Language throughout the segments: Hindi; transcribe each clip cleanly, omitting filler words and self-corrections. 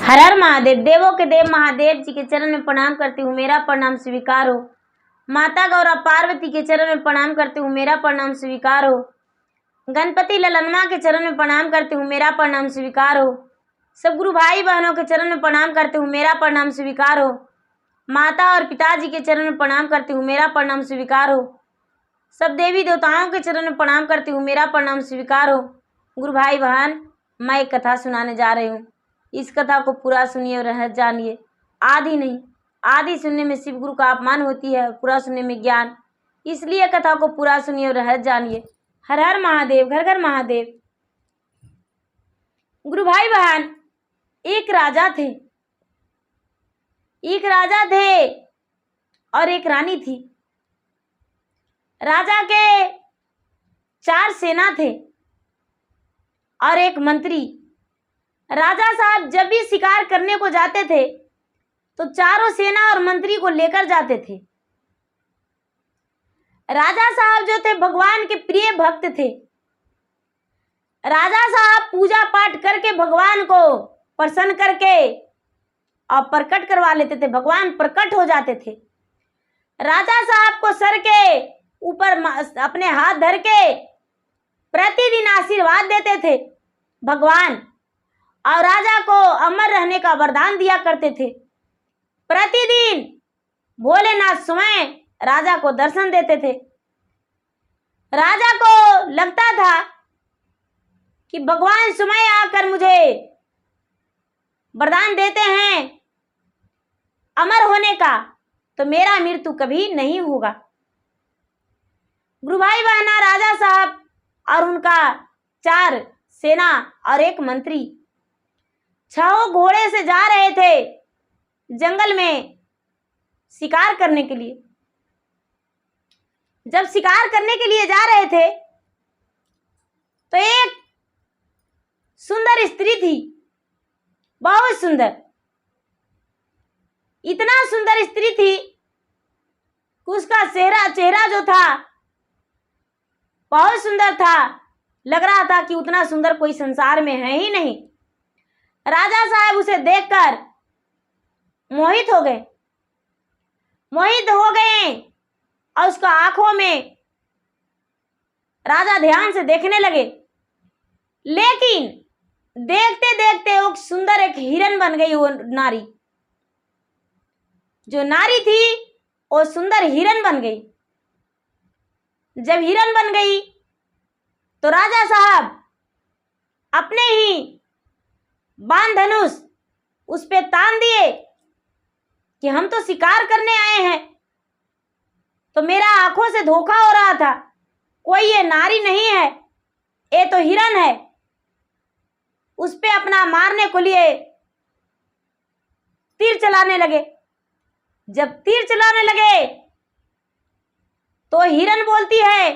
हर हर महादेव। देवों के देव महादेव जी के चरण में प्रणाम करती हूँ, मेरा प्रणाम स्वीकार हो। माता गौरा पार्वती के चरण में प्रणाम करती हूँ, मेरा प्रणाम स्वीकार हो। गणपति ललनमा के चरण में प्रणाम करती हूँ, मेरा प्रणाम स्वीकार हो। सब गुरु भाई बहनों के चरण में प्रणाम करती हूँ, मेरा प्रणाम स्वीकार हो। माता और पिताजी के चरण में प्रणाम करती हूँ, मेरा प्रणाम स्वीकार हो। सब देवी देवताओं के चरण में प्रणाम करती हूँ, मेरा प्रणाम स्वीकार हो। गुरु भाई बहन, मैं एक कथा सुनाने जा रही हूँ। इस कथा को पूरा सुनिए और रहस्य जानिए। आदि नहीं, आदि सुनने में शिव गुरु का अपमान होती है, पूरा सुनने में ज्ञान। इसलिए कथा को पूरा सुनिए और रहस्य जानिए। हर हर महादेव, घर घर महादेव। गुरु भाई बहन, एक राजा थे, एक राजा थे और एक रानी थी। राजा के 4 सेना थे और एक मंत्री। राजा साहब जब भी शिकार करने को जाते थे तो चारों सेना और मंत्री को लेकर जाते थे। राजा साहब जो थे भगवान के प्रिय भक्त थे। राजा साहब पूजा पाठ करके भगवान को प्रसन्न करके और प्रकट करवा लेते थे, भगवान प्रकट हो जाते थे। राजा साहब को सर के ऊपर अपने हाथ धर के प्रतिदिन आशीर्वाद देते थे भगवान, और राजा को अमर रहने का वरदान दिया करते थे। प्रतिदिन भोलेनाथ स्वयं राजा को दर्शन देते थे। राजा को लगता था कि भगवान स्वयं आकर मुझे वरदान देते हैं अमर होने का, तो मेरा मृत्यु कभी नहीं होगा। गुरु भाई बहना, राजा साहब और उनका 4 सेना और एक मंत्री 6 घोड़े से जा रहे थे जंगल में शिकार करने के लिए। जब शिकार करने के लिए जा रहे थे तो एक सुंदर स्त्री थी, बहुत सुंदर। इतना सुंदर स्त्री थी कि उसका चेहरा जो था बहुत सुंदर था। लग रहा था कि उतना सुंदर कोई संसार में है ही नहीं। राजा साहब उसे देखकर मोहित हो गए और उसका आंखों में राजा ध्यान से देखने लगे। लेकिन देखते देखते वो सुंदर एक हिरन बन गई। वो नारी, जो नारी थी वो सुंदर हिरन बन गई। जब हिरन बन गई तो राजा साहब अपने ही बाण धनुष उस पे तान दिए कि हम तो शिकार करने आए हैं, तो मेरा आंखों से धोखा हो रहा था, कोई ये नारी नहीं है, ये तो हिरन है। उस पे अपना मारने को लिए तीर चलाने लगे। जब तीर चलाने लगे तो हिरन बोलती है,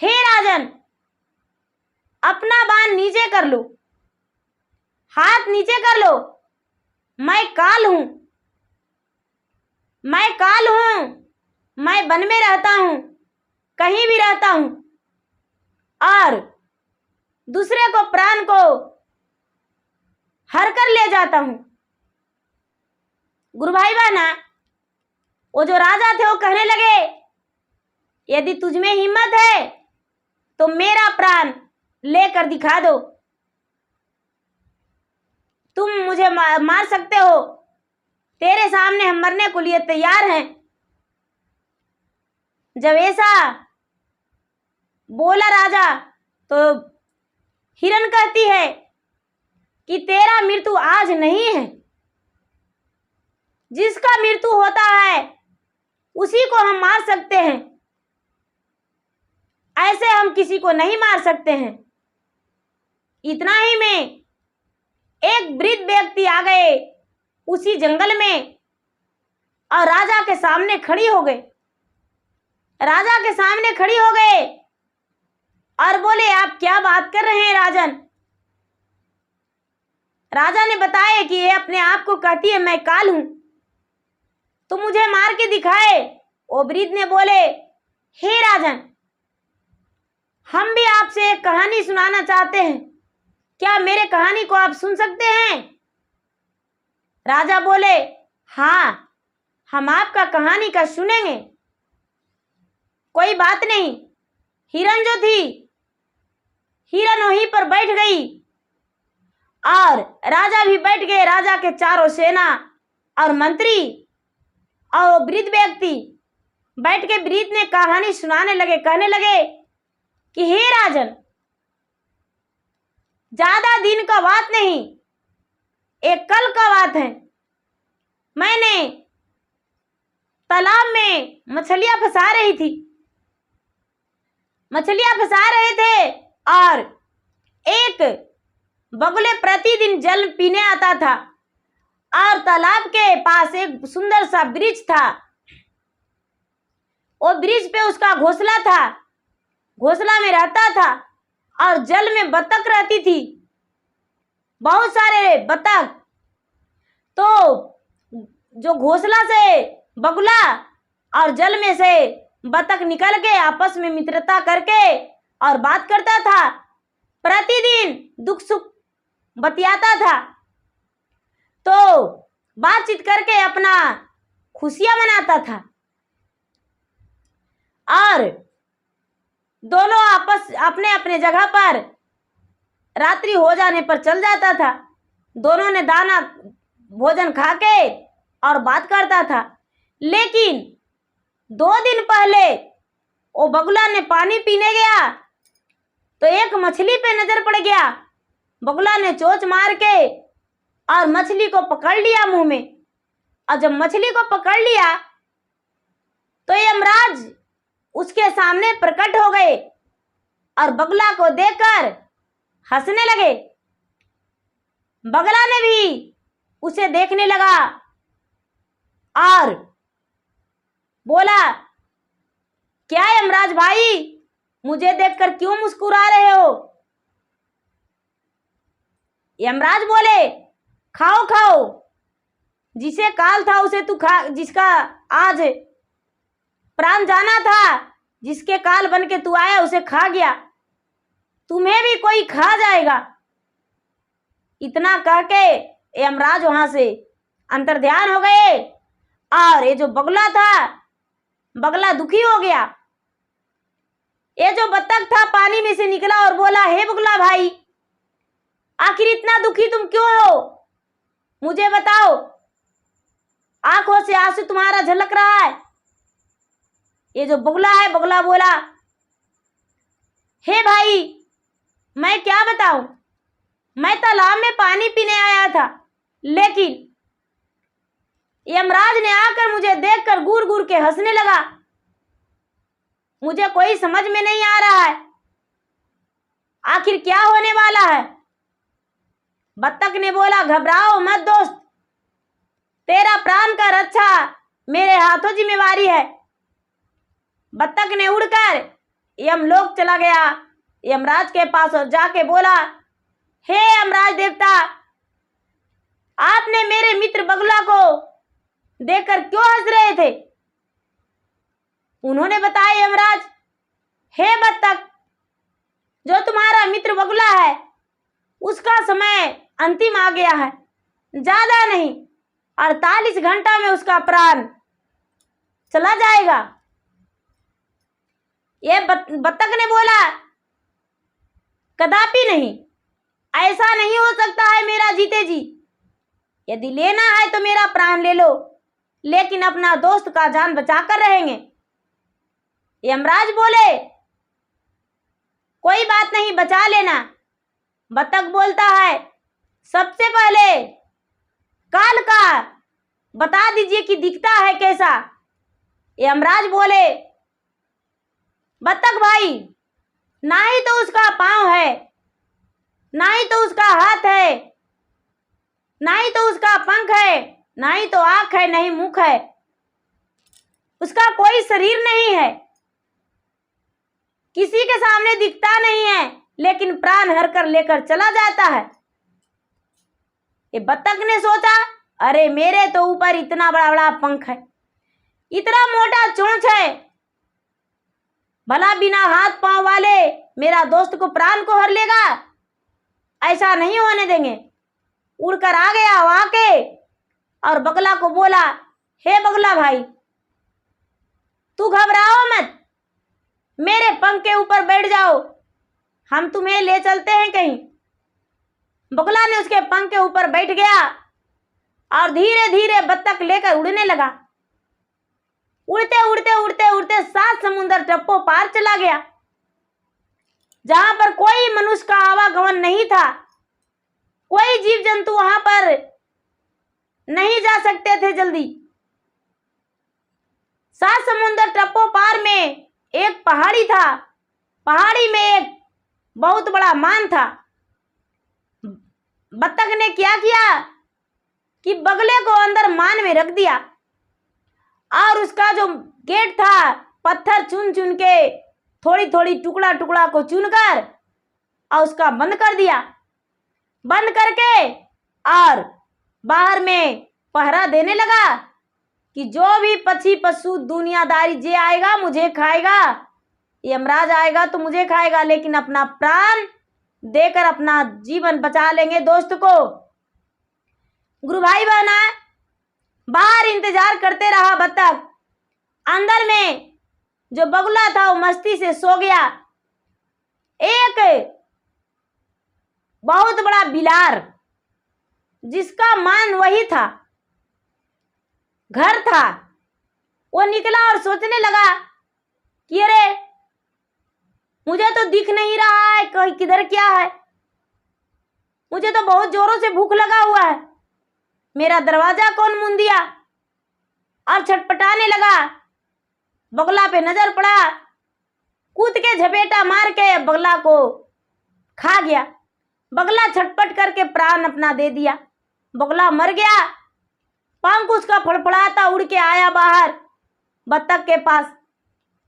हे राजन, अपना बाण नीचे कर लो, हाथ नीचे कर लो। मैं काल हूं, मैं वन में रहता हूं, कहीं भी रहता हूं, और दूसरे को प्राण को हर कर ले जाता हूं। गुरु भाई बहना, वो जो राजा थे वो कहने लगे, यदि तुझ में हिम्मत है तो मेरा प्राण लेकर दिखा दो, तुम मुझे मार सकते हो, तेरे सामने हम मरने को लिए तैयार हैं। जब ऐसा बोला राजा तो हिरन कहती है कि तेरा मृत्यु आज नहीं है, जिसका मृत्यु होता है उसी को हम मार सकते हैं, ऐसे हम किसी को नहीं मार सकते हैं। इतना ही में एक वृद्ध व्यक्ति आ गए उसी जंगल में और राजा के सामने खड़ी हो गए। राजा के सामने खड़ी हो गए और बोले, आप क्या बात कर रहे हैं राजन? राजा ने बताया कि ये अपने आप को कहती है मैं काल हूं, तो मुझे मार के दिखाए। वो वृद्ध ने बोले, हे राजन, हम भी आपसे एक कहानी सुनाना चाहते हैं, क्या मेरे कहानी को आप सुन सकते हैं? राजा बोले, हाँ, हम आपका कहानी का सुनेंगे, कोई बात नहीं। हिरन जो थी, हिरन वहीं पर बैठ गई और राजा भी बैठ गए। राजा के चारों सेना और मंत्री और वृद्ध व्यक्ति बैठ के वृद्ध ने कहानी सुनाने लगे। कहने लगे कि हे राजन, ज्यादा दिन का बात नहीं, एक कल का बात है। मैंने तालाब में मछलियां फंसा रही थी, मछलियां फंसा रहे थे और एक बगुले प्रतिदिन जल पीने आता था और तालाब के पास एक सुंदर सा वृक्ष था। वो वृक्ष पे उसका घोंसला था, घोंसला में रहता था और जल में बतख रहती थी, बहुत सारे बतख। तो जो घोंसला से बगुला और जल में से बतख निकल के आपस में मित्रता करके और बात करता था, प्रतिदिन दुख सुख बतियाता था। तो बातचीत करके अपना खुशियां मनाता था और दोनों आपस अपने अपने जगह पर रात्रि हो जाने पर चल जाता था। दोनों ने दाना भोजन खा के और बात करता था। लेकिन 2 दिन पहले वो बगुला ने पानी पीने गया तो एक मछली पे नजर पड़ गया। बगुला ने चोंच मार के और मछली को पकड़ लिया मुंह में, और जब मछली को पकड़ लिया तो यमराज उसके सामने प्रकट हो गए और बगुला को देखकर हंसने लगे। बगुला ने भी उसे देखने लगा और बोला, क्या यमराज भाई, मुझे देखकर क्यों मुस्कुरा रहे हो? यमराज बोले, खाओ खाओ, जिसे काल था उसे तू खा, जिसका आज प्राण जाना था, जिसके काल बन के तू आया उसे खा गया, तुम्हें भी कोई खा जाएगा। इतना कह के यमराज वहां से अंतर्ध्यान हो गए और ये जो बगुला था, बगुला दुखी हो गया। ये जो बतख था पानी में से निकला और बोला, हे बगुला भाई, आखिर इतना दुखी तुम क्यों हो? मुझे बताओ, आंखों से आंसू तुम्हारा झलक रहा है। ये जो बगुला है, बगुला बोला, हे भाई, मैं क्या बताऊं, मैं तालाब में पानी पीने आया था, लेकिन यमराज ने आकर मुझे देखकर घूर घूर के हंसने लगा। मुझे कोई समझ में नहीं आ रहा है, आखिर क्या होने वाला है। बत्तख ने बोला, घबराओ मत दोस्त, तेरा प्राण का रक्षा मेरे हाथों जिम्मेवारी है। बत्तख ने उड़कर यमलोक चला गया यमराज के पास और जाके बोला, हे यमराज देवता, आपने मेरे मित्र बगुला को देखकर क्यों हंस रहे थे? उन्होंने बताया, यमराज, हे बत्तख, जो तुम्हारा मित्र बगुला है उसका समय अंतिम आ गया है, ज्यादा नहीं 48 घंटा में उसका प्राण चला जाएगा। ये बत्तख ने बोला, कदापि नहीं, ऐसा नहीं हो सकता है मेरा जीते जी। यदि लेना है तो मेरा प्राण ले लो, लेकिन अपना दोस्त का जान बचाकर रहेंगे। यमराज बोले, कोई बात नहीं, बचा लेना। बत्तख बोलता है, सबसे पहले काल का बता दीजिए कि दिखता है कैसा। यमराज बोले, बत्तख भाई, ना ही तो उसका पांव है, ना ही तो उसका हाथ है, ना ही तो उसका पंख है, ना ही तो आंख है, नहीं मुख है, उसका कोई शरीर नहीं है, किसी के सामने दिखता नहीं है, लेकिन प्राण हर कर लेकर चला जाता है। ये बत्तख ने सोचा, अरे मेरे तो ऊपर इतना बड़ा बड़ा पंख है, इतना मोटा चोंच है, भला बिना हाथ पांव वाले मेरा दोस्त को प्राण को हर लेगा? ऐसा नहीं होने देंगे। उड़कर आ गया, आके और बगला को बोला, हे बगला भाई, तू घबराओ मत, मेरे पंख के ऊपर बैठ जाओ, हम तुम्हें ले चलते हैं कहीं। बगला ने उसके पंख के ऊपर बैठ गया और धीरे धीरे बत्तख लेकर उड़ने लगा। उड़ते उड़ते उड़ते उड़ते 7 समुंदर टप्पो पार चला गया, जहां पर कोई मनुष्य का आवागमन नहीं था, कोई जीव जंतु वहां पर नहीं जा सकते थे जल्दी। 7 समुंदर टप्पो पार में एक पहाड़ी था, पहाड़ी में एक बहुत बड़ा मान था। बत्तख ने क्या किया कि बगले को अंदर मान में रख दिया और उसका जो गेट था पत्थर चुन चुन के थोड़ी थोड़ी टुकड़ा टुकड़ा को चुनकर और उसका बंद कर दिया। बंद करके और बाहर में पहरा देने लगा कि जो भी पक्षी पशु दुनियादारी जे आएगा मुझे खाएगा, यमराज आएगा तो मुझे खाएगा, लेकिन अपना प्राण देकर अपना जीवन बचा लेंगे दोस्त को। गुरु भाई बहना बाहर इंतजार करते रहा बत्तख। अंदर में जो बगुला था वो मस्ती से सो गया। एक बहुत बड़ा बिलार जिसका मान वही था, घर था, वो निकला और सोचने लगा कि अरे मुझे तो दिख नहीं रहा है कहीं किधर क्या है, मुझे तो बहुत जोरों से भूख लगा हुआ है, मेरा दरवाजा कौन मूंद दिया। और छटपटाने लगा। बगला पे नजर पड़ा, कूद के झपेटा मार के बगला को खा गया। बगला छटपट करके प्राण अपना दे दिया, बगला मर गया। पंख उसका फड़फड़ाता उड़ के आया बाहर बत्तख के पास।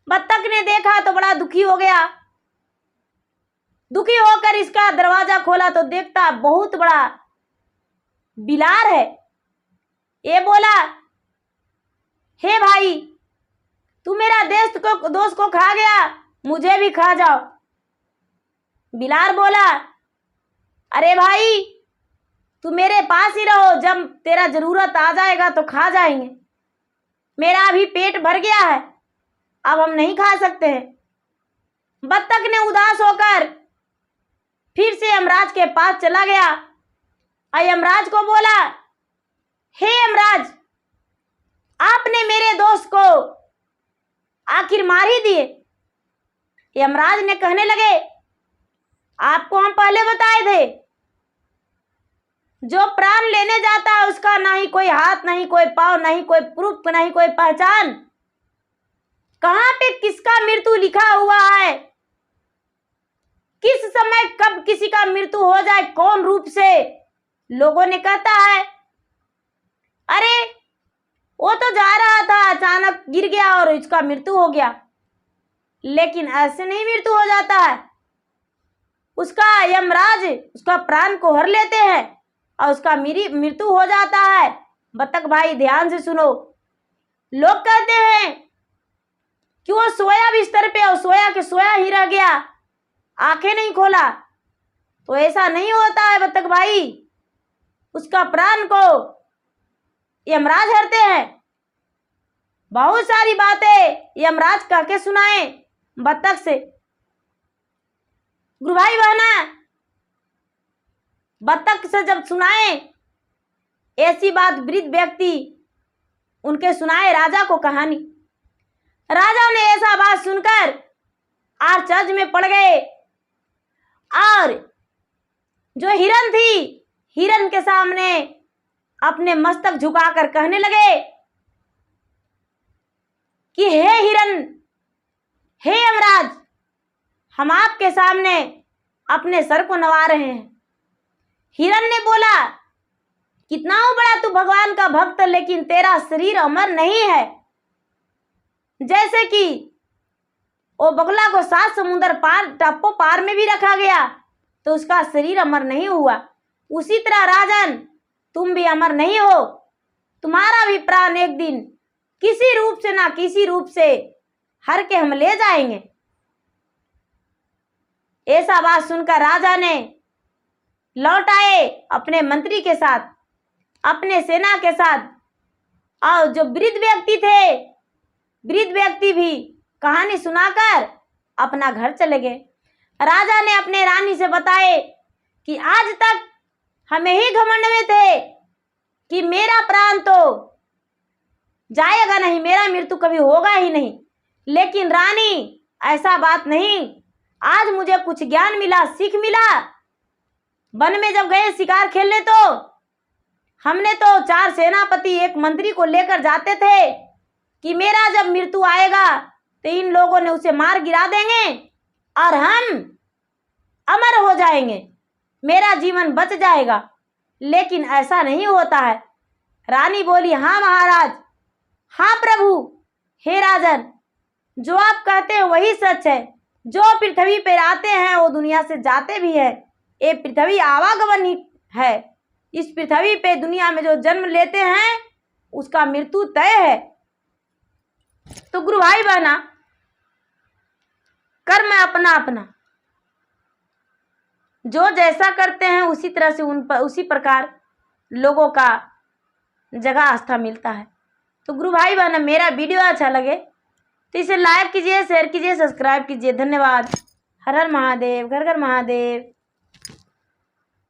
बत्तख ने देखा तो बड़ा दुखी हो गया। दुखी होकर इसका दरवाजा खोला तो देखता बहुत बड़ा बिलार है। ये बोला, हे भाई, तू मेरा दोस्त को खा गया, मुझे भी खा जाओ। बिलार बोला, अरे भाई तू मेरे पास ही रहो, जब तेरा जरूरत आ जाएगा तो खा जाएंगे, मेरा अभी पेट भर गया है, अब हम नहीं खा सकते हैं। बत्तख ने उदास होकर फिर से यमराज के पास चला गया और यमराज को बोला, हे यमराज, आपने मेरे दोस्त को आखिर मार ही दिए। यमराज ने कहने लगे, आपको हम पहले बताए थे, जो प्राण लेने जाता है उसका ना ही कोई हाथ, नहीं कोई पांव, नहीं कोई प्रूफ, नहीं कोई पहचान, कहां पे किसका मृत्यु लिखा हुआ है, किस समय कब किसी का मृत्यु हो जाए, कौन रूप से, लोगों ने कहता है अरे वो तो जा रहा था, अचानक गिर गया और इसका मृत्यु हो गया। लेकिन ऐसे नहीं मृत्यु हो जाता है, उसका यमराज उसका प्राण को हर लेते हैं और उसका मृत्यु हो जाता है। बत्तख भाई ध्यान से सुनो, लोग कहते हैं कि वो सोया बिस्तर पे और सोया के सोया ही रह गया, आंखें नहीं खोला, तो ऐसा नहीं होता है बत्तख भाई, उसका प्राण को यमराज हरते हैं। बहुत सारी बातें यमराज कह के सुनाए बत्तख से। गुरु भाई बहना बत्तख से जब सुनाए ऐसी बात, वृद्ध व्यक्ति उनके सुनाए राजा को कहानी। राजा ने ऐसा बात सुनकर आश्चर्य में पड़ गए और जो हिरन थी, हिरन के सामने अपने मस्तक झुकाकर कहने लगे कि हे हिरन, हे यमराज, हम आपके सामने अपने सर को नवा रहे हैं। हिरन ने बोला, कितना हो बड़ा तू भगवान का भक्त, लेकिन तेरा शरीर अमर नहीं है। जैसे कि वो बगला को 7 समुंदर पार टप्पो पार में भी रखा गया तो उसका शरीर अमर नहीं हुआ, उसी तरह राजन तुम भी अमर नहीं हो, तुम्हारा भी प्राण एक दिन किसी रूप से ना किसी रूप से हर के हम ले जाएंगे। ऐसा बात सुनकर राजा ने लौट आए अपने मंत्री के साथ अपने सेना के साथ, और जो वृद्ध व्यक्ति थे, वृद्ध व्यक्ति भी कहानी सुनाकर अपना घर चले गए। राजा ने अपने रानी से बताए कि आज तक हमें ही घमंड में थे कि मेरा प्राण तो जाएगा नहीं, मेरा मृत्यु कभी होगा ही नहीं। लेकिन रानी, ऐसा बात नहीं, आज मुझे कुछ ज्ञान मिला, सीख मिला। वन में जब गए शिकार खेलने तो हमने तो 4 सेनापति 1 मंत्री को लेकर जाते थे कि मेरा जब मृत्यु आएगा तो इन लोगों ने उसे मार गिरा देंगे और हम अमर हो जाएंगे, मेरा जीवन बच जाएगा। लेकिन ऐसा नहीं होता है। रानी बोली, हाँ महाराज, हाँ प्रभु, हे राजन, जो आप कहते हैं वही सच है। जो पृथ्वी पर आते हैं वो दुनिया से जाते भी है। ये पृथ्वी आवागमन ही है। इस पृथ्वी पे दुनिया में जो जन्म लेते हैं उसका मृत्यु तय है। तो गुरु भाई बहना, कर्म अपना अपना, जो जैसा करते हैं उसी तरह से उसी प्रकार लोगों का जगह आस्था मिलता है। तो गुरु भाई बहना, मेरा वीडियो अच्छा लगे तो इसे लाइक कीजिए, शेयर कीजिए, सब्सक्राइब कीजिए। धन्यवाद। हर हर महादेव, घर घर महादेव।